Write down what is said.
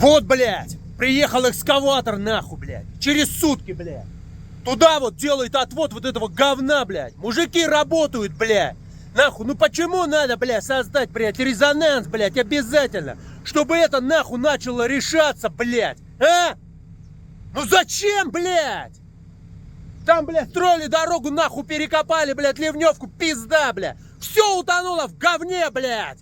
Вот, блядь, приехал экскаватор, нахуй, блядь. Через сутки, блядь. Туда вот делает отвод вот этого говна, блядь. Мужики работают, блядь. Нахуй, ну почему надо, блядь, создать, блядь, резонанс, блядь, обязательно? Чтобы это, нахуй, начало решаться, блядь. А? Ну зачем, блядь? Там, блядь, строили дорогу, нахуй, перекопали, блядь, ливневку, пизда, блядь. Все утонуло в говне, блядь.